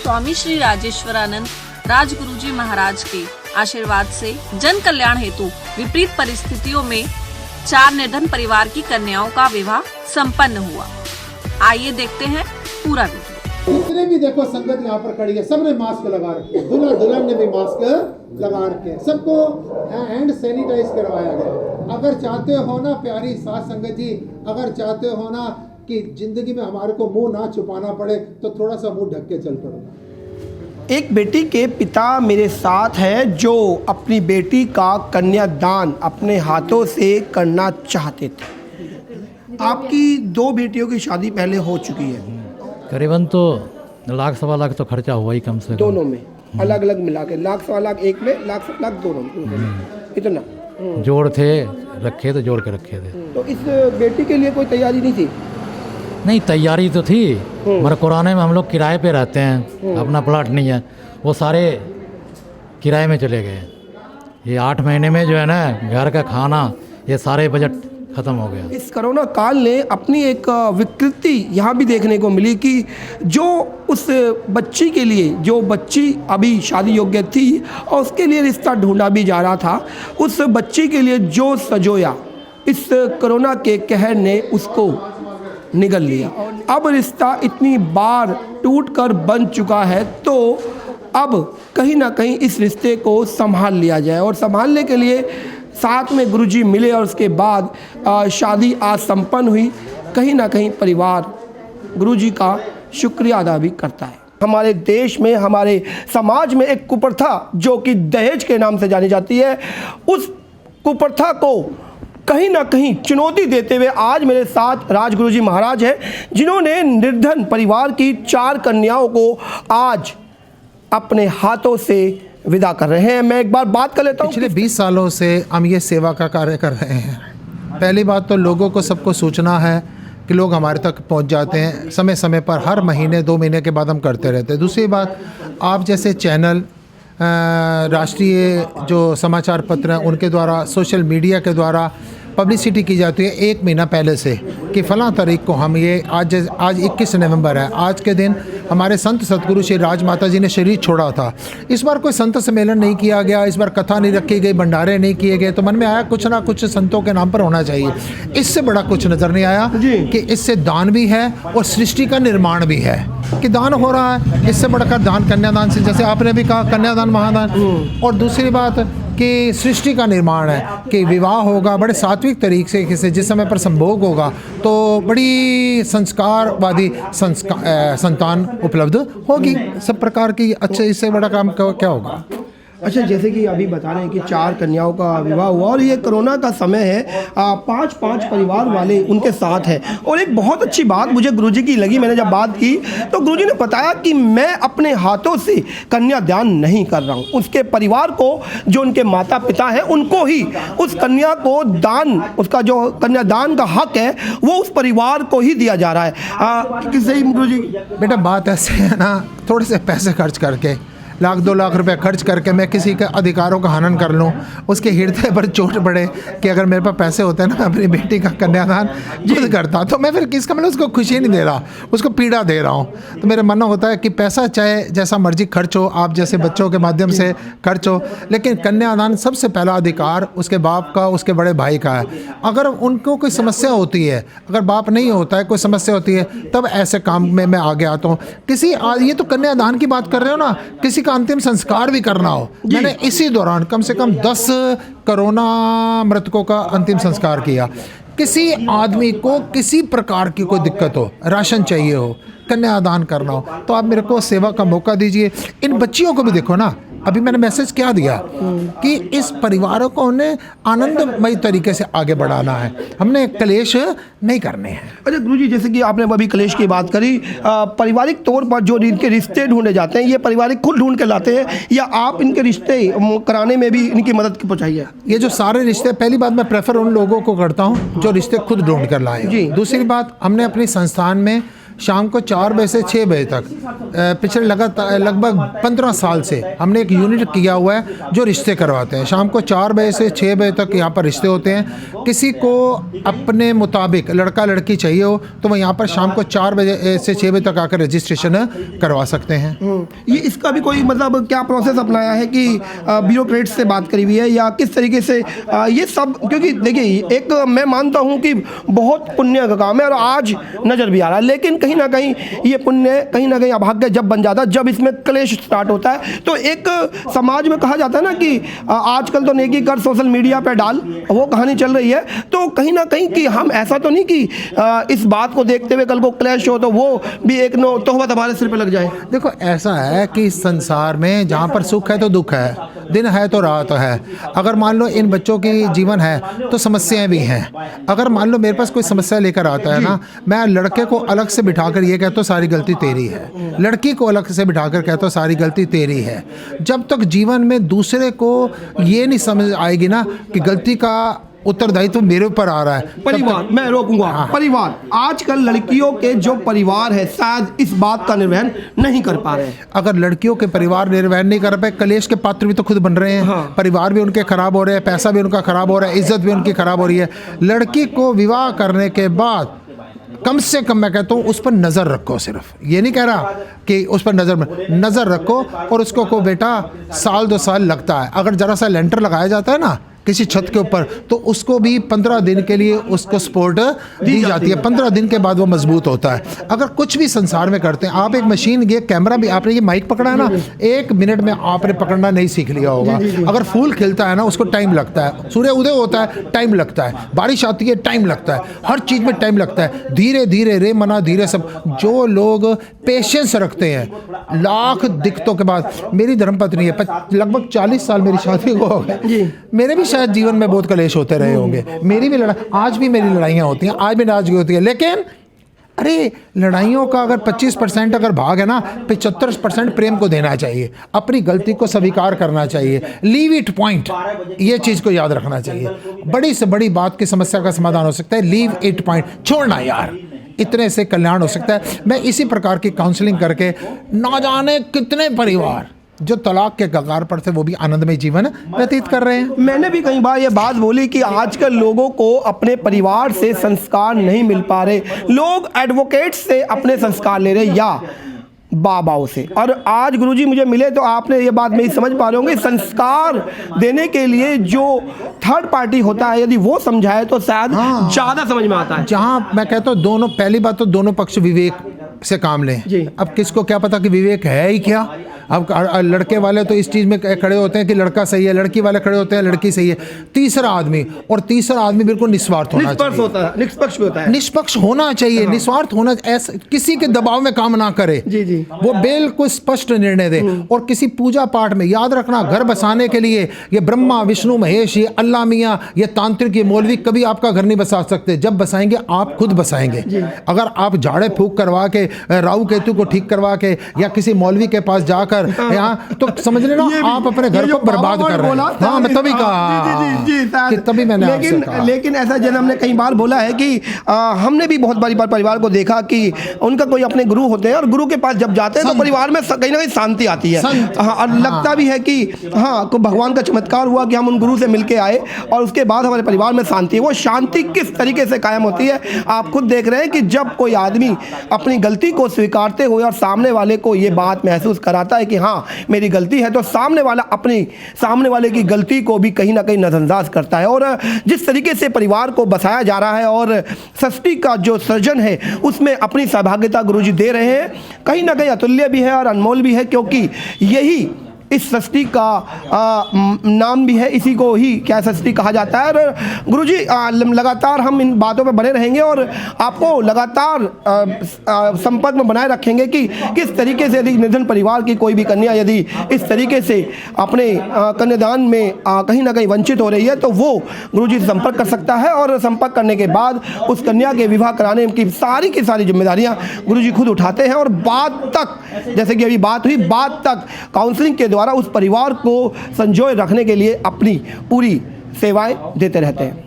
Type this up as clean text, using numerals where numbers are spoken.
स्वामी श्री राजेश्वरानंद राजगुरुजी महाराज के आशीर्वाद से जन कल्याण हेतु विपरीत परिस्थितियों में 4 निर्धन परिवार की कन्याओं का विवाह संपन्न हुआ। आइए देखते हैं पूरा वीडियो। जितने भी देखो संगत यहाँ पर खड़ी है, सबने मास्क लगा रखे हैं, दूल्हा दुल्हन ने भी मास्क लगा रखे हैं, सबको हैंड सैनिटाइज करवाया गया। अगर चाहते हो ना प्यारी साथ संगत जी, अगर चाहते हो ना कि जिंदगी में हमारे को मुंह ना छुपाना पड़े तो थोड़ा सा मुंह ढक के चल पड़ो। एक बेटी के पिता मेरे साथ हैं जो अपनी बेटी का कन्यादान अपने हाथों से करना चाहते थे। आपकी 2 बेटियों की शादी पहले हो चुकी है, करीबन तो 1 लाख सवा लाख तो खर्चा हुआ ही कम से कम। दोनों में अलग अलग मिला के 1 लाख सवा लाख एक में, 1 लाख सवा लाख दोनों में, इतना जोड़ थे रखे तो जोड़ के रखे थे। तो इस बेटी के लिए कोई तैयारी नहीं थी? नहीं, तैयारी तो थी मगर कोरोना में हम लोग किराए पे रहते हैं, अपना प्लाट नहीं है, वो सारे किराए में चले गए। ये 8 महीने में जो है ना घर का खाना ये सारे बजट ख़त्म हो गया। इस कोरोना काल ने अपनी एक विकृति यहाँ भी देखने को मिली कि जो उस बच्ची के लिए, जो बच्ची अभी शादी योग्य थी और उसके लिए रिश्ता ढूंढा भी जा रहा था, उस बच्ची के लिए जो सजोया इस कोरोना के कहर ने उसको निगल लिया। अब रिश्ता इतनी बार टूटकर बन चुका है तो अब कहीं ना कहीं इस रिश्ते को संभाल लिया जाए, और संभालने के लिए साथ में गुरुजी मिले और उसके बाद शादी आज संपन्न हुई। कहीं ना कहीं परिवार गुरुजी का शुक्रिया अदा भी करता है। हमारे देश में, हमारे समाज में एक कुप्रथा जो कि दहेज के नाम से जानी जाती है, उस कुप्रथा को कहीं ना कहीं चुनौती देते हुए आज मेरे साथ राजगुरुजी महाराज हैं, जिन्होंने निर्धन परिवार की 4 कन्याओं को आज अपने हाथों से विदा कर रहे हैं। मैं एक बार बात कर लेता हूँ। पिछले 20 सालों से हम ये सेवा का कार्य कर रहे हैं। पहली बात तो लोगों को सबको सूचना है कि लोग हमारे तक पहुंच जाते हैं समय समय पर, हर महीने 2 महीने के बाद हम करते रहते हैं। दूसरी बात, आप जैसे चैनल, राष्ट्रीय जो समाचार पत्र हैं उनके द्वारा, सोशल मीडिया के द्वारा पब्लिसिटी की जाती है 1 महीना पहले से कि फ़लाँ तारीख को हम ये आज 21 नवंबर है, आज के दिन हमारे संत सतगुरु श्री राजमाता जी ने शरीर छोड़ा था। इस बार कोई संत सम्मेलन नहीं किया गया, इस बार कथा नहीं रखी गई, भंडारे नहीं किए गए, तो मन में आया कुछ ना कुछ संतों के नाम पर होना चाहिए। इससे बड़ा कुछ नज़र नहीं आया कि इससे दान भी है और सृष्टि का निर्माण भी है कि दान हो रहा है। इससे बढ़कर दान कन्यादान से, जैसे आपने भी कहा, कन्यादान महादान। और दूसरी बात कि सृष्टि का निर्माण है कि विवाह होगा बड़े सात्विक तरीके से, जिस समय पर संभोग होगा तो बड़ी संस्कारवादी संतान उपलब्ध होगी सब प्रकार की। अच्छा, इससे बड़ा काम क्या होगा? अच्छा, जैसे कि अभी बता रहे हैं कि 4 कन्याओं का विवाह हुआ और ये कोरोना का समय है, 5-5 परिवार वाले उनके साथ हैं। और एक बहुत अच्छी बात मुझे गुरुजी की लगी, मैंने जब बात की तो गुरुजी ने बताया कि मैं अपने हाथों से कन्यादान नहीं कर रहा हूँ, उसके परिवार को, जो उनके माता पिता हैं उनको ही उस कन्या को दान, उसका जो कन्यादान का हक है वो उस परिवार को ही दिया जा रहा है। किसे गुरुजी? बेटा बात ऐसे है ना, थोड़े से पैसे खर्च करके, 1-2 लाख रुपए खर्च करके मैं किसी के अधिकारों का हनन कर लूँ, उसके हृदय पर चोट पड़े कि अगर मेरे पास पैसे होते हैं ना, अपनी बेटी का कन्यादान खुद करता, तो मैं फिर किसका, मतलब उसको खुशी नहीं दे रहा, उसको पीड़ा दे रहा हूँ। तो मेरा मानना होता है कि पैसा चाहे जैसा मर्जी खर्च हो, आप जैसे बच्चों के माध्यम से खर्च हो, लेकिन कन्यादान सबसे पहला अधिकार उसके बाप का, उसके बड़े भाई का है। अगर उनको कोई समस्या होती है, अगर बाप नहीं होता है, कोई समस्या होती है, तब ऐसे काम में मैं आगे आता हूँ। ये तो कन्यादान की बात कर रहे हो ना, किसी अंतिम संस्कार भी करना हो, मैंने इसी दौरान कम से कम 10 कोरोना मृतकों का अंतिम संस्कार किया। किसी आदमी को किसी प्रकार की कोई दिक्कत हो, राशन चाहिए हो, कन्यादान करना हो, तो आप मेरे को सेवा का मौका दीजिए। इन बच्चियों को भी देखो ना, अभी मैंने मैसेज क्या दिया कि इस परिवारों को उन्हें आनंदमय तरीके से आगे बढ़ाना है, हमने कलेश नहीं करने हैं। अच्छा गुरुजी, जैसे कि आपने अभी कलेश की बात करी, पारिवारिक तौर पर जो इनके रिश्ते ढूंढे जाते हैं, ये पारिवारिक खुद ढूंढ के लाते हैं या आप इनके रिश्ते कराने में भी इनकी मदद पहुँचाई है? ये जो सारे रिश्ते, पहली बात मैं प्रेफर उन लोगों को करता हूँ जो रिश्ते खुद ढूंढ कर लाए। दूसरी बात, हमने अपनी संस्थान में शाम को 4 बजे से 6 बजे तक पिछले लगभग 15 साल से हमने एक यूनिट किया हुआ है जो रिश्ते करवाते हैं। शाम को 4 बजे से 6 बजे तक यहाँ पर रिश्ते होते हैं। किसी को अपने मुताबिक लड़का लड़की चाहिए हो तो वह यहाँ पर शाम को 4 बजे से 6 बजे तक आकर रजिस्ट्रेशन करवा सकते हैं। ये इसका भी कोई मतलब क्या प्रोसेस अपनाया है कि ब्यूरोक्रेट से बात करी हुई है या किस तरीके से ये सब? क्योंकि देखिए, एक मैं मानता हूँ कि बहुत पुण्य का काम है और आज नज़र भी आ रहा है, लेकिन कहीं ना कहीं ये पुण्य कहीं ना कहीं अभाग्य जब बन जाता है, जब इसमें क्लेश स्टार्ट होता है। तो एक समाज में कहा जाता है ना कि आजकल तो नेकी कर सोशल मीडिया पे डाल, वो कहानी चल रही है। तो कहीं ना कहीं कि हम ऐसा तो नहीं कि इस बात को देखते हुए कल को क्लैश हो तो वो भी एक तोहमत हमारे सिर पे लग जाए। देखो, ऐसा है कि संसार में जहाँ पर सुख है तो दुख है, दिन है तो रात है। अगर मान लो इन बच्चों की जीवन है तो समस्याएं भी हैं। अगर मान लो मेरे पास कोई समस्या लेकर आता है ना, मैं लड़के को अलग से बिठाकर ये कहता हूँ सारी गलती तेरी है, लड़की को अलग से बिठाकर कहता हूँ सारी गलती तेरी है। जब तक जीवन में दूसरे को ये नहीं समझ आएगी ना कि गलती का उत्तरदायित्व मेरे ऊपर आ रहा है। परिवार, मैं रोकूंगा। हाँ। परिवार, आजकल लड़कियों के जो परिवार है शायद इस बात का निर्वहन नहीं कर पा रहे। अगर लड़कियों के परिवार निर्वहन नहीं कर पाए, कलेश के पात्र भी तो खुद बन रहे हैं। हाँ। परिवार भी उनके खराब हो रहे हैं, पैसा भी उनका खराब हो रहा है, इज्जत भी उनकी खराब हो रही है। लड़की को विवाह करने के बाद कम से कम मैं कहता हूँ उस पर नज़र रखो। सिर्फ ये नहीं कह रहा कि उस पर नज़र रखो और उसको को बेटा 1-2 साल लगता है। अगर ज़रा सा लेंटर लगाया जाता है ना किसी छत के ऊपर तो उसको भी 15 दिन के लिए उसको सपोर्ट दी जाती है। 15 दिन के बाद वो मजबूत होता है। अगर कुछ भी संसार में करते हैं आप, एक मशीन, ये कैमरा भी, आपने ये माइक पकड़ा है ना, 1 मिनट में आपने पकड़ना नहीं सीख लिया होगा। अगर फूल खिलता है ना उसको टाइम लगता है, सूर्य उदय होता है टाइम लगता है, बारिश आती है टाइम लगता है, हर चीज़ में टाइम लगता है। धीरे धीरे रे मना धीरे सब। जो लोग पेशेंस रखते हैं लाख दिक्कतों के बाद, मेरी धर्मपत्नी है लगभग 40 साल मेरी शादी को हो गए, मेरे भी जीवन में बहुत कलेश होते रहे होंगे, मेरी भी लड़ाई, आज भी मेरी लड़ाइयाँ होती हैं, आज भी नाराजगी होती है। लेकिन अरे लड़ाइयों का अगर 25% अगर भाग है ना, 75% प्रेम को देना चाहिए, अपनी गलती को स्वीकार करना चाहिए, लीव इट पॉइंट, ये चीज़ को याद रखना चाहिए। बड़ी से बड़ी बात की समस्या का समाधान हो सकता है, लीव इट पॉइंट, छोड़ना यार, इतने से कल्याण हो सकता है। मैं इसी प्रकार की काउंसलिंग करके ना जाने कितने परिवार जो तलाक के कगार पर थे वो भी आनंदमय जीवन व्यतीत कर रहे हैं। मैंने भी कई बार ये बात बोली कि आजकल लोगों को अपने परिवार से संस्कार नहीं मिल पा रहे, लोग एडवोकेट से अपने संस्कार ले रहे या बाबाओं से। और आज गुरुजी मुझे मिले तो आपने ये बात मेरी समझ पा रहे होंगे, संस्कार देने के लिए जो थर्ड पार्टी होता है यदि वो समझाए तो शायद ज़्यादा समझ में आता है। जहाँ मैं कहता हूँ दोनों, पहली बात तो दोनों पक्ष विवेक से काम लें। अब किसको क्या पता कि विवेक है ही क्या। अब लड़के वाले तो इस चीज़ में खड़े होते हैं कि लड़का सही है, लड़की वाले खड़े होते हैं लड़की सही है। तीसरा आदमी बिल्कुल निस्वार्थ होना चाहिए, निष्पक्ष होता है, निष्पक्ष होना चाहिए, निस्वार्थ होना, ऐसा किसी के दबाव में काम ना करे। जी। वो बिल्कुल स्पष्ट निर्णय दे। और किसी पूजा पाठ में याद रखना, घर बसाने के लिए ये ब्रह्मा विष्णु महेश, ये अल्लाह मियाँ, ये तांत्रिक, ये मौलवी कभी आपका घर नहीं बसा सकते। जब बसाएंगे आप खुद बसाएंगे। अगर आप झाड़े फूक करवा के, राहु केतु को ठीक करवा के या किसी मौलवी के पास जाकर यहाँ, तो समझ लेना आप अपने घर को बर्बाद कर रहे हैं। हाँ, मैं तभी कहा कि तभी मैंने आपसे कहा। लेकिन ऐसा जन हमने कई बार बोला है कि हमने भी बहुत बार परिवार को देखा कि उनका कोई अपने गुरु होते हैं और गुरु के पास जब जाते हैं तो परिवार में कहीं ना कहीं शांति आती है। और लगता भी है कि हाँ, भगवान का चमत्कार हुआ कि हम उन गुरु से मिलके आए और उसके बाद हमारे परिवार में शांति है। वो शांति किस तरीके से कायम होती है आप खुद देख रहे हैं कि जब कोई आदमी अपनी गलती को स्वीकारते हुए और सामने वाले को ये बात महसूस कराता है कि हाँ मेरी गलती है, तो सामने वाले की गलती को भी कहीं ना कहीं नजरअंदाज करता है। और जिस तरीके से परिवार को बसाया जा रहा है और सृष्टि का जो सृजन है उसमें अपनी सहभागिता गुरुजी दे रहे हैं, कहीं ना कहीं अतुल्य भी है और अनमोल भी है, क्योंकि यही इस सृष्टि का नाम भी है, इसी को ही क्या सृष्टि कहा जाता है। और गुरुजी लगातार हम इन बातों पर बने रहेंगे और आपको लगातार संपर्क में बनाए रखेंगे कि किस तरीके से यदि निर्धन परिवार की कोई भी कन्या यदि इस तरीके से अपने कन्यादान में कहीं ना कहीं वंचित हो रही है तो वो गुरुजी से संपर्क कर सकता है। और संपर्क करने के बाद उस कन्या के विवाह कराने की सारी जिम्मेदारियाँ गुरुजी खुद उठाते हैं और बाद तक, जैसे कि अभी बात हुई, बाद तक काउंसलिंग के द्वारा उस परिवार को संजोए रखने के लिए अपनी पूरी सेवाएं देते रहते हैं।